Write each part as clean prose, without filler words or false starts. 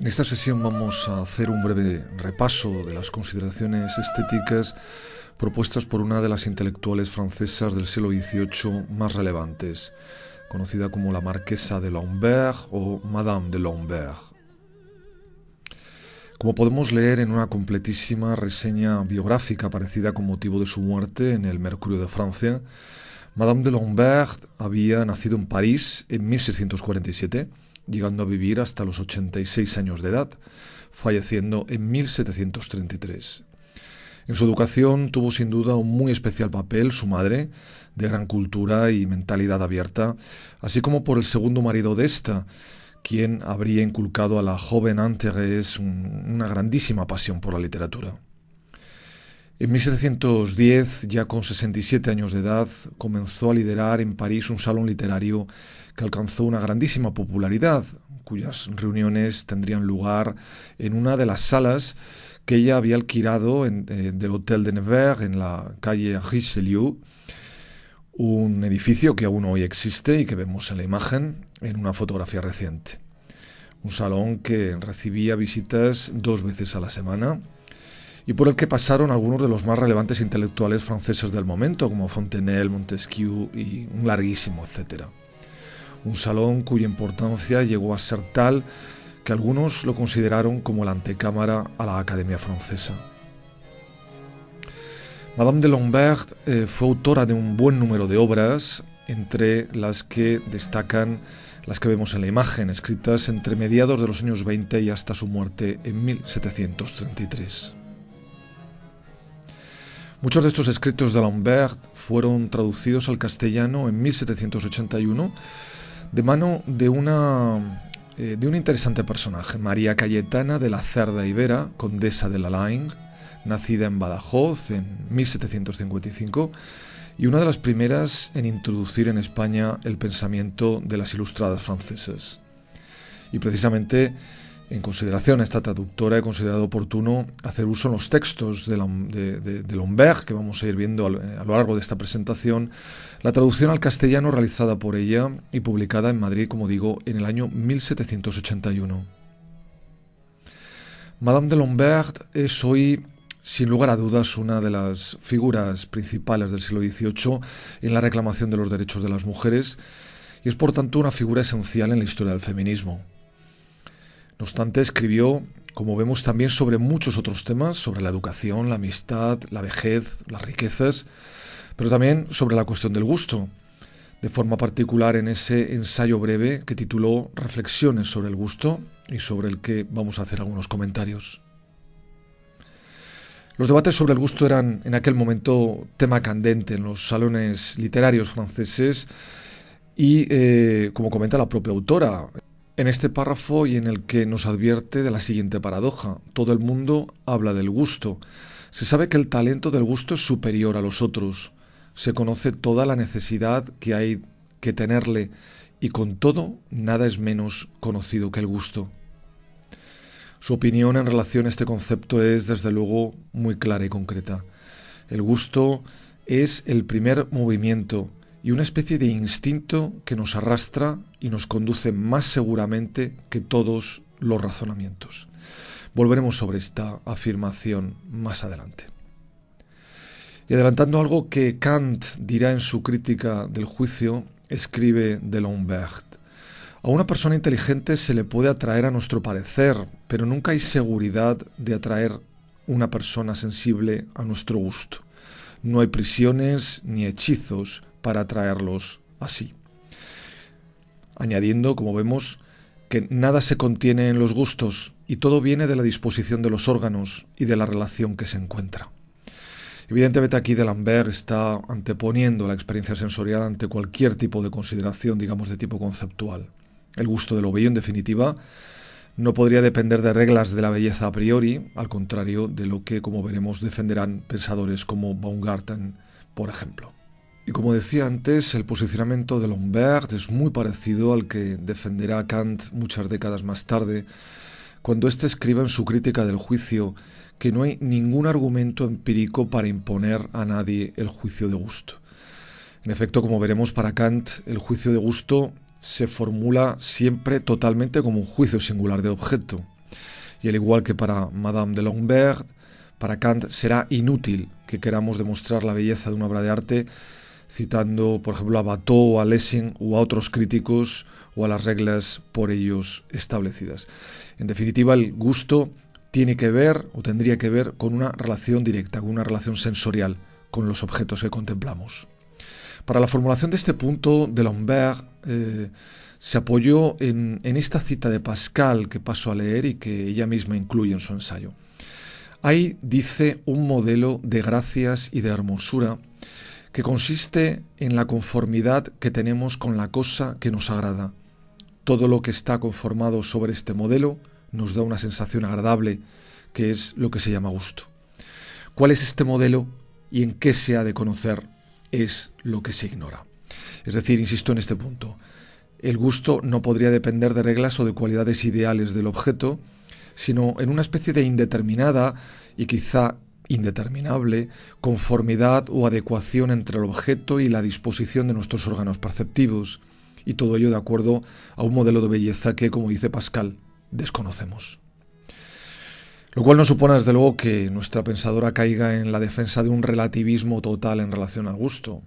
En esta sesión vamos a hacer un breve repaso de las consideraciones estéticas propuestas por una de las intelectuales francesas del siglo XVIII más relevantes, conocida como la Marquesa de Lambert o Madame de Lambert. Como podemos leer en una completísima reseña biográfica aparecida con motivo de su muerte en el Mercurio de Francia, Madame de Lambert había nacido en París en 1647, llegando a vivir hasta los 86 años de edad, falleciendo en 1733. En su educación tuvo sin duda un muy especial papel su madre, de gran cultura y mentalidad abierta, así como por el segundo marido de esta, quien habría inculcado a la joven Anne-Thérèse una grandísima pasión por la literatura. En 1710, ya con 67 años de edad, comenzó a liderar en París un salón literario que alcanzó una grandísima popularidad, cuyas reuniones tendrían lugar en una de las salas que ella había alquilado del Hotel de Nevers en la calle Richelieu, un edificio que aún hoy existe y que vemos en la imagen en una fotografía reciente. Un salón que recibía visitas 2 veces a la semana y por el que pasaron algunos de los más relevantes intelectuales franceses del momento, como Fontenelle, Montesquieu y un larguísimo etcétera. Un salón cuya importancia llegó a ser tal que algunos lo consideraron como la antecámara a la Academia Francesa. Madame de Lambert fue autora de un buen número de obras, entre las que destacan las que vemos en la imagen, escritas entre mediados de los años 20 y hasta su muerte en 1733. Muchos de estos escritos de Lambert fueron traducidos al castellano en 1781 de mano de un interesante personaje, María Cayetana de la Cerda y Vera, condesa de Lalaing, nacida en Badajoz en 1755, y una de las primeras en introducir en España el pensamiento de las ilustradas francesas. Y precisamente en consideración a esta traductora he considerado oportuno hacer uso en los textos de Lambert, que vamos a ir viendo a lo largo de esta presentación, la traducción al castellano realizada por ella y publicada en Madrid, como digo, en el año 1781. Madame de Lambert es hoy, sin lugar a dudas, una de las figuras principales del siglo XVIII en la reclamación de los derechos de las mujeres y es por tanto una figura esencial en la historia del feminismo. No obstante, escribió, como vemos, también sobre muchos otros temas, sobre la educación, la amistad, la vejez, las riquezas, pero también sobre la cuestión del gusto, de forma particular en ese ensayo breve que tituló Reflexiones sobre el gusto y sobre el que vamos a hacer algunos comentarios. Los debates sobre el gusto eran en aquel momento tema candente en los salones literarios franceses y, como comenta la propia autora, en este párrafo y en el que nos advierte de la siguiente paradoja: todo el mundo habla del gusto. Se sabe que el talento del gusto es superior a los otros. Se conoce toda la necesidad que hay que tenerle y con todo nada es menos conocido que el gusto. Su opinión en relación a este concepto es, desde luego, muy clara y concreta. El gusto es el primer movimiento y una especie de instinto que nos arrastra y nos conduce más seguramente que todos los razonamientos. Volveremos sobre esta afirmación más adelante. Y adelantando algo que Kant dirá en su crítica del juicio, escribe de Lambert: a una persona inteligente se le puede atraer a nuestro parecer, pero nunca hay seguridad de atraer una persona sensible a nuestro gusto. No hay prisiones ni hechizos para atraerlos así. Añadiendo, como vemos, que nada se contiene en los gustos y todo viene de la disposición de los órganos y de la relación que se encuentra. Evidentemente aquí de Lambert está anteponiendo la experiencia sensorial ante cualquier tipo de consideración, digamos, de tipo conceptual. El gusto de lo bello, en definitiva, no podría depender de reglas de la belleza a priori, al contrario de lo que, como veremos, defenderán pensadores como Baumgarten, por ejemplo. Y como decía antes, el posicionamiento de Lambert es muy parecido al que defenderá Kant muchas décadas más tarde, cuando éste escriba en su crítica del juicio que no hay ningún argumento empírico para imponer a nadie el juicio de gusto. En efecto, como veremos, para Kant el juicio de gusto se formula siempre totalmente como un juicio singular de objeto. Y al igual que para Madame de Longuebert, para Kant será inútil que queramos demostrar la belleza de una obra de arte citando, por ejemplo, a Watteau, a Lessing o a otros críticos o a las reglas por ellos establecidas. En definitiva, el gusto tiene que ver o tendría que ver con una relación directa, con una relación sensorial con los objetos que contemplamos. Para la formulación de este punto, D'Alembert se apoyó en esta cita de Pascal que paso a leer y que ella misma incluye en su ensayo. Ahí dice un modelo de gracias y de hermosura que consiste en la conformidad que tenemos con la cosa que nos agrada. Todo lo que está conformado sobre este modelo nos da una sensación agradable, que es lo que se llama gusto. ¿Cuál es este modelo y en qué se ha de conocer? Es lo que se ignora. Es decir, insisto en este punto, el gusto no podría depender de reglas o de cualidades ideales del objeto, sino en una especie de indeterminada y quizá indeterminable conformidad o adecuación entre el objeto y la disposición de nuestros órganos perceptivos, y todo ello de acuerdo a un modelo de belleza que, como dice Pascal, desconocemos. Lo cual no supone, desde luego, que nuestra pensadora caiga en la defensa de un relativismo total en relación al gusto.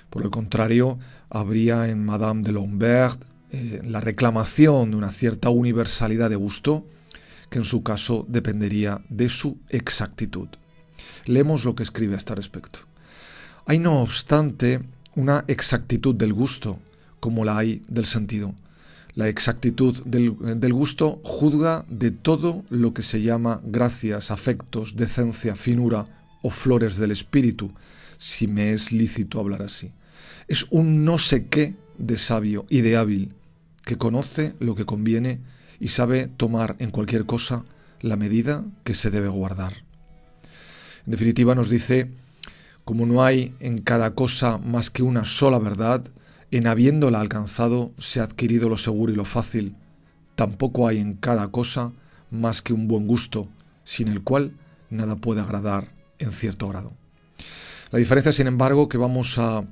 Por el contrario, habría en Madame de Longuebert la reclamación de una cierta universalidad de gusto, que en su caso dependería de su exactitud. Leemos lo que escribe a este respecto. Hay, no obstante, una exactitud del gusto, como la hay del sentido. La exactitud del gusto juzga de todo lo que se llama gracias, afectos, decencia, finura o flores del espíritu, si me es lícito hablar así. Es un no sé qué de sabio y de hábil, que conoce lo que conviene y sabe tomar en cualquier cosa la medida que se debe guardar. En definitiva, nos dice, como no hay en cada cosa más que una sola verdad, en habiéndola alcanzado se ha adquirido lo seguro y lo fácil. Tampoco hay en cada cosa más que un buen gusto, sin el cual nada puede agradar en cierto grado. La diferencia, sin embargo, que vamos a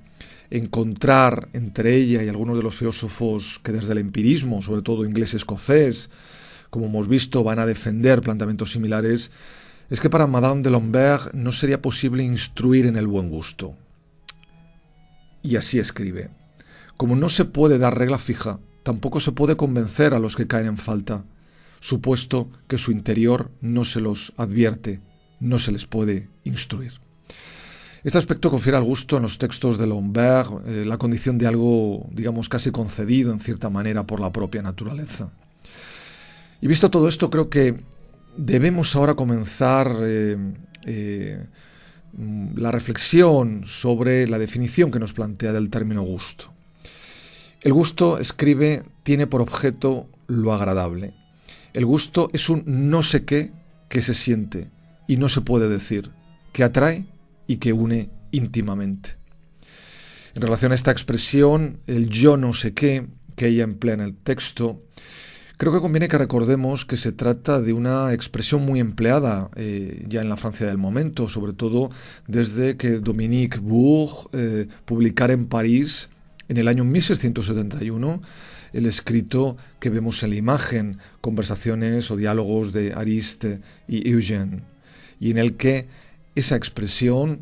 encontrar entre ella y algunos de los filósofos que desde el empirismo, sobre todo inglés-escocés, como hemos visto, van a defender planteamientos similares, es que para Madame de Longuebert no sería posible instruir en el buen gusto. Y así escribe. Como no se puede dar regla fija, tampoco se puede convencer a los que caen en falta, supuesto que su interior no se los advierte, no se les puede instruir. Este aspecto confiere al gusto en los textos de Longuebert la condición de algo, digamos, casi concedido en cierta manera por la propia naturaleza. Y visto todo esto, creo que debemos ahora comenzar la reflexión sobre la definición que nos plantea del término gusto. El gusto, escribe, tiene por objeto lo agradable. El gusto es un no sé qué que se siente y no se puede decir, que atrae y que une íntimamente. En relación a esta expresión, el yo no sé qué, que ella emplea en el texto, creo que conviene que recordemos que se trata de una expresión muy empleada ya en la Francia del momento, sobre todo desde que Dominique Bourg publicara en París en el año 1671 el escrito que vemos en la imagen, Conversaciones o diálogos de Ariste y Eugène, y en el que esa expresión,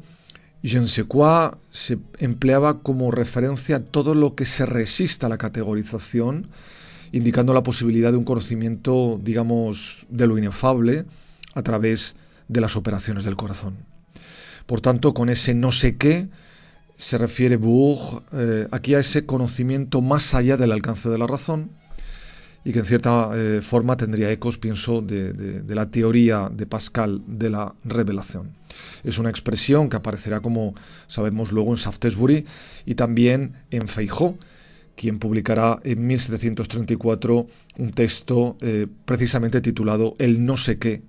je ne sais quoi, se empleaba como referencia a todo lo que se resista a la categorización, indicando la posibilidad de un conocimiento, digamos, de lo inefable a través de las operaciones del corazón. Por tanto, con ese no sé qué, se refiere Bourg aquí a ese conocimiento más allá del alcance de la razón y que en cierta forma tendría ecos, pienso, de la teoría de Pascal de la revelación. Es una expresión que aparecerá, como sabemos, luego en Shaftesbury y también en Feijó, quien publicará en 1734 un texto precisamente titulado El no sé qué,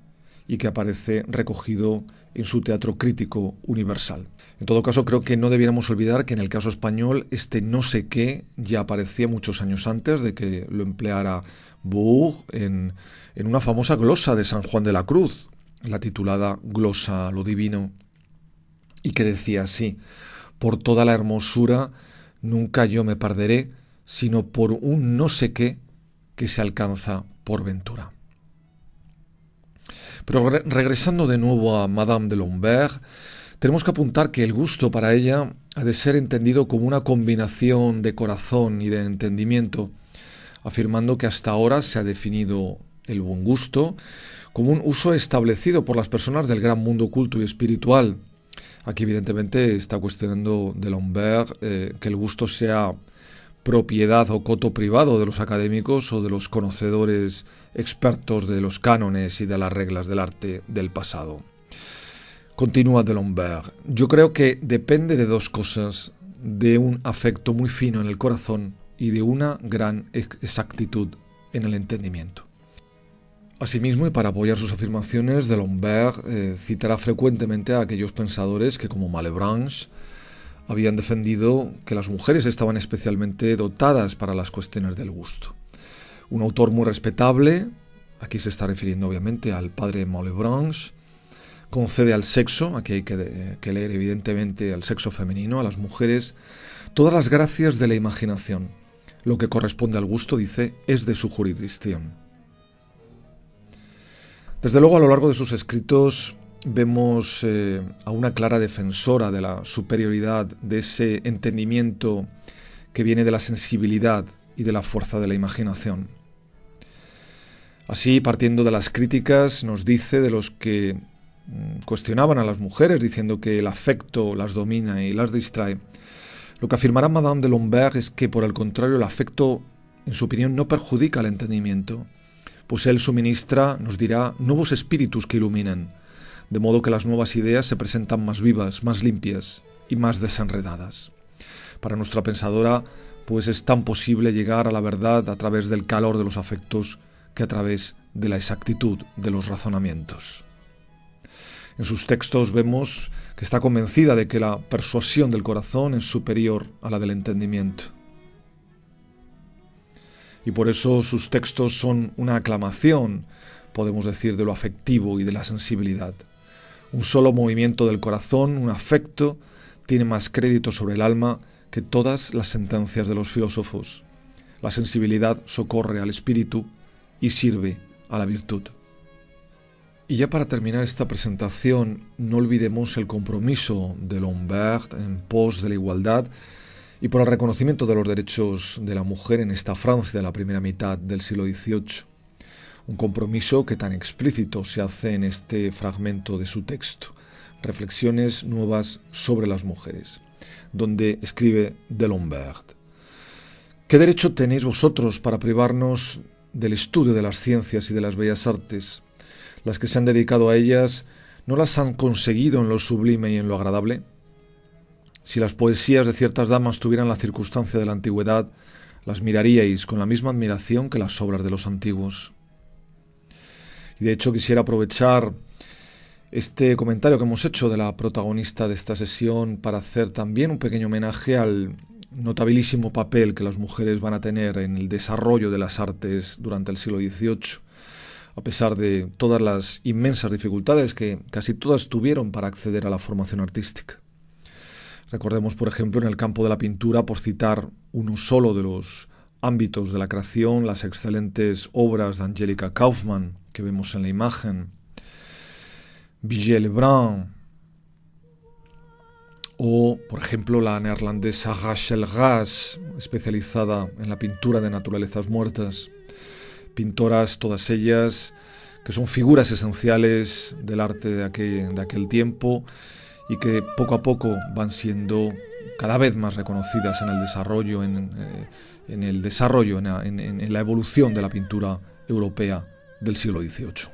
y que aparece recogido en su Teatro Crítico Universal. En todo caso, creo que no debiéramos olvidar que en el caso español este no sé qué ya aparecía muchos años antes de que lo empleara Bourg en una famosa glosa de San Juan de la Cruz, la titulada Glosa a lo Divino, y que decía así: por toda la hermosura nunca yo me perderé, sino por un no sé qué que se alcanza por ventura. Pero regresando de nuevo a Madame de Lombert, tenemos que apuntar que el gusto para ella ha de ser entendido como una combinación de corazón y de entendimiento, afirmando que hasta ahora se ha definido el buen gusto como un uso establecido por las personas del gran mundo culto y espiritual. Aquí evidentemente está cuestionando de Lombert que el gusto sea propiedad o coto privado de los académicos o de los conocedores expertos de los cánones y de las reglas del arte del pasado. Continúa de Lombert. Yo creo que depende de dos cosas, de un afecto muy fino en el corazón y de una gran exactitud en el entendimiento. Asimismo, y para apoyar sus afirmaciones, de Lombert citará frecuentemente a aquellos pensadores que, como Malebranche, habían defendido que las mujeres estaban especialmente dotadas para las cuestiones del gusto. Un autor muy respetable, aquí se está refiriendo obviamente al padre Malebranche, concede al sexo, aquí hay que leer evidentemente al sexo femenino, a las mujeres, todas las gracias de la imaginación. Lo que corresponde al gusto, dice, es de su jurisdicción. Desde luego, a lo largo de sus escritos vemos a una clara defensora de la superioridad de ese entendimiento que viene de la sensibilidad y de la fuerza de la imaginación. Así, partiendo de las críticas, nos dice de los que cuestionaban a las mujeres diciendo que el afecto las domina y las distrae. Lo que afirmará Madame de Lombert es que, por el contrario, el afecto, en su opinión, no perjudica al entendimiento, pues él suministra, nos dirá, nuevos espíritus que iluminan, de modo que las nuevas ideas se presentan más vivas, más limpias y más desenredadas. Para nuestra pensadora, pues es tan posible llegar a la verdad a través del calor de los afectos que a través de la exactitud de los razonamientos. En sus textos vemos que está convencida de que la persuasión del corazón es superior a la del entendimiento. Y por eso sus textos son una aclamación, podemos decir, de lo afectivo y de la sensibilidad. Un solo movimiento del corazón, un afecto, tiene más crédito sobre el alma que todas las sentencias de los filósofos. La sensibilidad socorre al espíritu y sirve a la virtud. Y ya para terminar esta presentación, no olvidemos el compromiso de Lombert en pos de la igualdad y por el reconocimiento de los derechos de la mujer en esta Francia de la primera mitad del siglo XVIII. Un compromiso que tan explícito se hace en este fragmento de su texto, Reflexiones nuevas sobre las mujeres, donde escribe de Lombert: ¿Qué derecho tenéis vosotros para privarnos del estudio de las ciencias y de las bellas artes? Las que se han dedicado a ellas, ¿no las han conseguido en lo sublime y en lo agradable? Si las poesías de ciertas damas tuvieran la circunstancia de la antigüedad, las miraríais con la misma admiración que las obras de los antiguos. Y de hecho quisiera aprovechar este comentario que hemos hecho de la protagonista de esta sesión para hacer también un pequeño homenaje al notabilísimo papel que las mujeres van a tener en el desarrollo de las artes durante el siglo XVIII, a pesar de todas las inmensas dificultades que casi todas tuvieron para acceder a la formación artística. Recordemos, por ejemplo, en el campo de la pintura, por citar uno solo de los ámbitos de la creación, las excelentes obras de Angélica Kauffmann que vemos en la imagen, Vigée Lebrun, o, por ejemplo, la neerlandesa Rachel Ras, especializada en la pintura de naturalezas muertas. Pintoras, todas ellas, que son figuras esenciales del arte de aquel tiempo y que poco a poco van siendo cada vez más reconocidas en el desarrollo, en la evolución de la pintura europea del siglo XVIII.